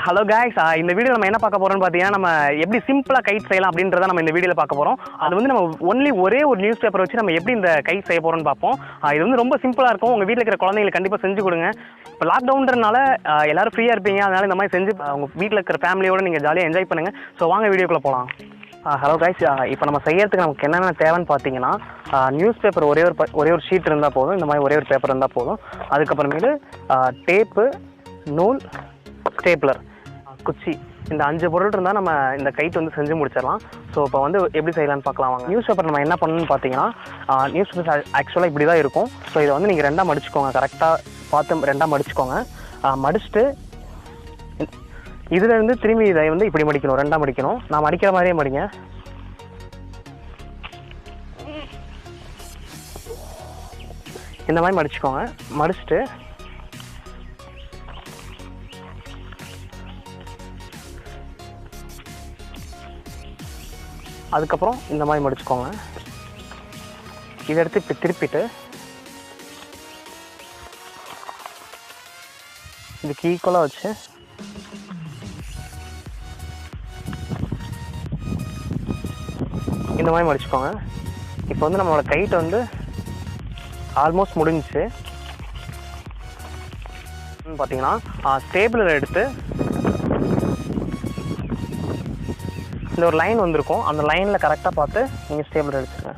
Hello guys, இந்த video நம்ம என்ன பார்க்க போறோம்னு பார்த்தீங்கன்னா, நம்ம எப்படி சிம்பிளாக கைட் செய்யலாம் அப்படின்றத நம்ம இந்த வீடியோவில் பார்க்க போகிறோம். அது வந்து நம்ம ஒரே ஒரு நியூஸ் பேப்பர் வச்சு நம்ம எப்படி இந்த கைட் செய்ய போகிறோம்னு பார்ப்போம். இது வந்து ரொம்ப சிம்பிளாக இருக்கும். உங்கள் வீட்டில் இருக்கிற குழந்தைங்களுக்கு கண்டிப்பாக செஞ்சு கொடுங்க. இப்போ லாக்டவுன்றனால எல்லாரும் ஃப்ரீயாக இருப்பீங்க, அதனால இந்த மாதிரி செஞ்சு உங்கள் வீட்டில் இருக்கிற ஃபேமிலியோடு நீங்கள் ஜாலியாக என்ஜாய் பண்ணுங்கள். ஸோ வாங்க வீடியோக்குள்ளே போகலாம். ஹலோ கைஸ், இப்போ நம்ம செய்யறதுக்கு நமக்கு என்னென்ன தேவைன்னு பார்த்தீங்கன்னா, நியூஸ் பேப்பர் ஒரே ஒரு ஷீட் இருந்தால் போதும். இந்த மாதிரி ஒரே ஒரு பேப்பர் இருந்தால் போதும். அதுக்கப்புறமேட்டு டேப்பு, நூல், ஸ்டேப்லர், குச்சி, இந்த 5 பொருள் இருந்தால் நம்ம இந்த கைட் வந்து செஞ்சு முடிச்சிடலாம். ஸோ இப்போ வந்து எப்படி செய்யலான்னு பார்க்கலாம் வாங்க. நியூஸ் பேப்பர் நம்ம என்ன பண்ணணும்னு பார்த்தீங்கன்னா, நியூஸ் பேப்பர் ஆக்சுவலாக இப்படி தான் இருக்கும். ஸோ இதை வந்து நீங்கள் 2ஆக மடிச்சுக்கோங்க. கரெக்டாக பார்த்து 2ஆக மடிச்சுக்கோங்க. மடிச்சுட்டு இதுலேருந்து திரும்பி இதை வந்து இப்படி மடிக்கணும், 2ஆக மடிக்கணும். நான் மடிக்கிற மாதிரியே மடிங்க. இந்த மாதிரி மடிச்சுக்கோங்க. மடிச்சுட்டு அதுக்கப்புறம் இந்த மாதிரி மடிச்சுக்கோங்க. இதை எடுத்து இப்போ திருப்பிட்டு இதுக்கு ஈக்குவலாக வச்சு இந்த மாதிரி மடிச்சுக்கோங்க. இப்போ வந்து நம்மளோட கைட் வந்து ஆல்மோஸ்ட் முடிஞ்சிச்சு. பார்த்தீங்கன்னா ஸ்டேபிளர் எடுத்து இந்த ஒரு லைன் வந்திருக்கும், அந்த லைனில் கரெக்டாக பார்த்து நீங்கள் ஸ்டேபிளர் எடுத்துருங்க.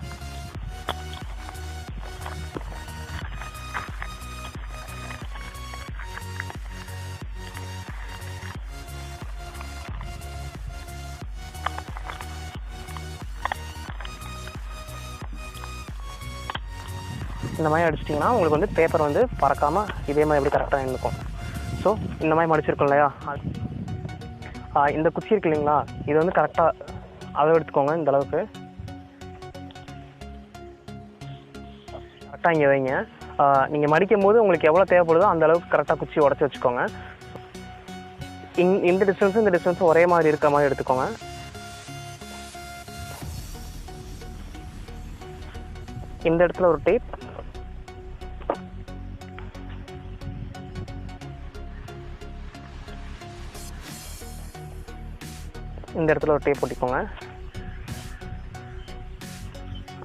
இந்த மாதிரி அடிச்சிட்டிங்கன்னா உங்களுக்கு வந்து பேப்பர் வந்து பறக்காமல் இதே மாதிரி எப்படி கரெக்டாக இருந்துக்கும். ஸோ இந்த மாதிரி மடிச்சிருக்கோம் இல்லையா, இந்த குச்சி இருக்கு இல்லைங்களா, இது வந்து கரெக்டாக அளவு எடுத்துக்கோங்க. இந்த அளவுக்கு கரெக்டாக இங்கே வைங்க. நீங்கள் மடிக்கும் போது உங்களுக்கு எவ்வளோ தேவைப்படுதோ அந்த அளவுக்கு கரெக்டாக குச்சி உடச்சி வச்சுக்கோங்க. இந்த டிஸ்டன்ஸும் இந்த டிஸ்டன்ஸும் ஒரே மாதிரி இருக்கிற மாதிரி எடுத்துக்கோங்க. இந்த இடத்துல ஒரு டேப், இந்த இடத்துல ஒரு டேப் ஒட்டிக்கோங்க.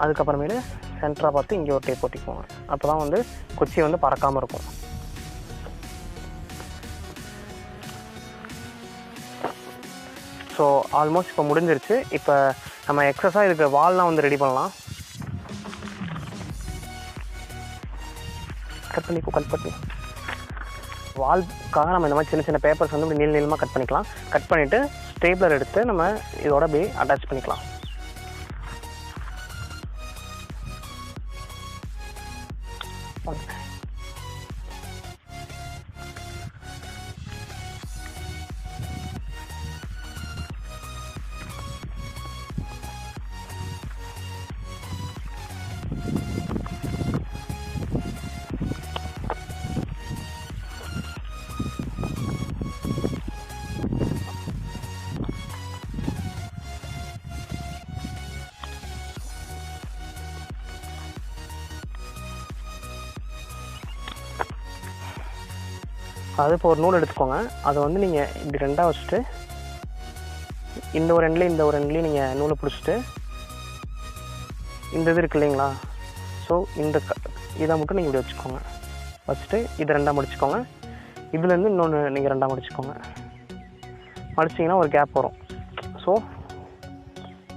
அதுக்கப்புறமேலு சென்டராக பார்த்து இங்கே ஒரு டேப் ஒட்டிக்கோங்க. அப்போ தான் வந்து குச்சி வந்து பறக்காமல் இருக்கும். ஸோ ஆல்மோஸ்ட் இப்போ முடிஞ்சிருச்சு. இப்போ நம்ம எக்ஸஸாக இதுக்கு வால்லாம் வந்து ரெடி பண்ணலாம். கட் பண்ணி வால்க்காக நம்ம இந்த மாதிரி சின்ன சின்ன பேப்பர்ஸ் வந்து இப்படி நீளமாக கட் பண்ணிக்கலாம். கட் பண்ணிவிட்டு ஸ்டேப்லர் எடுத்து நம்ம இதோட அப்படியே அட்டாச் பண்ணிக்கலாம். அது இப்போ ஒரு நூல் எடுத்துக்கோங்க. அதை வந்து நீங்கள் இப்படி 2ஆக வச்சுட்டு இந்த ஒரு எண்ட்லேயும் நீங்கள் நூலை பிடிச்சிட்டு இந்த இது இருக்கு இல்லைங்களா, ஸோ இதை மட்டும் நீங்கள் இப்படி வச்சுக்கோங்க. வச்சுட்டு இதை 2ஆக மடிச்சுக்கோங்க. இதுலேருந்து இன்னொன்று நீங்கள் 2ஆக மடிச்சுக்கோங்க. மடிச்சிங்கன்னா ஒரு கேப் வரும். ஸோ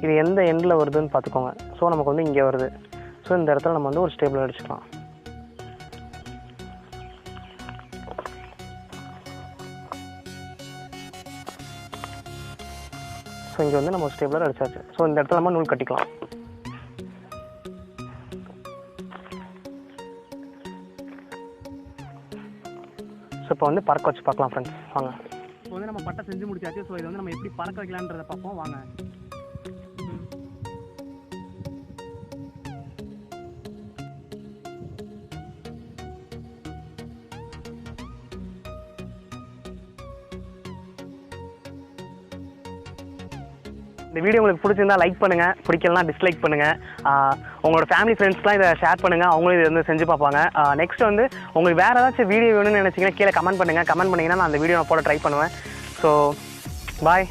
இது எந்த எண்டில் வருதுன்னு பார்த்துக்கோங்க. ஸோ நமக்கு வந்து இங்கே வருது. ஸோ இந்த இடத்துல நம்ம வந்து ஒரு ஸ்டேபிள் அடிச்சுக்கலாம். ஸோ இங்கே வந்து நம்ம ஸ்டேபிளர் அடிச்சாச்சு. ஸோ இந்த இடத்துல நம்ம நூல் கட்டிக்கலாம். ஸோ இப்போ வந்து பறக்க வச்சு பார்க்கலாம் ஃப்ரெண்ட்ஸ், வாங்க. இப்போ வந்து நம்ம பட்டை செஞ்சு முடிச்சாச்சு. ஸோ இதை வந்து நம்ம எப்படி பறக்க வைக்கலான்றதை பார்ப்போம், வாங்க. இந்த வீடியோ உங்களுக்கு பிடிச்சிருந்தா லைக் பண்ணுங்கள், பிடிக்கலனா டிஸ்லைக் பண்ணுங்கள். உங்களோட ஃபேமிலி ஃப்ரெண்ட்ஸ்லாம் இதை ஷேர் பண்ணுங்கள், அவங்களும் இதை வந்து செஞ்சு பார்ப்பாங்க. நெக்ஸ்ட் வந்து உங்களுக்கு வேறு ஏதாச்சும் வீடியோ வேணும்னு நினச்சிங்கன்னா கீழே கமெண்ட் பண்ணுங்கள். கமெண்ட் பண்ணிங்கன்னா நான் அந்த வீடியோ நான் போட ட்ரை பண்ணுவேன். So bye.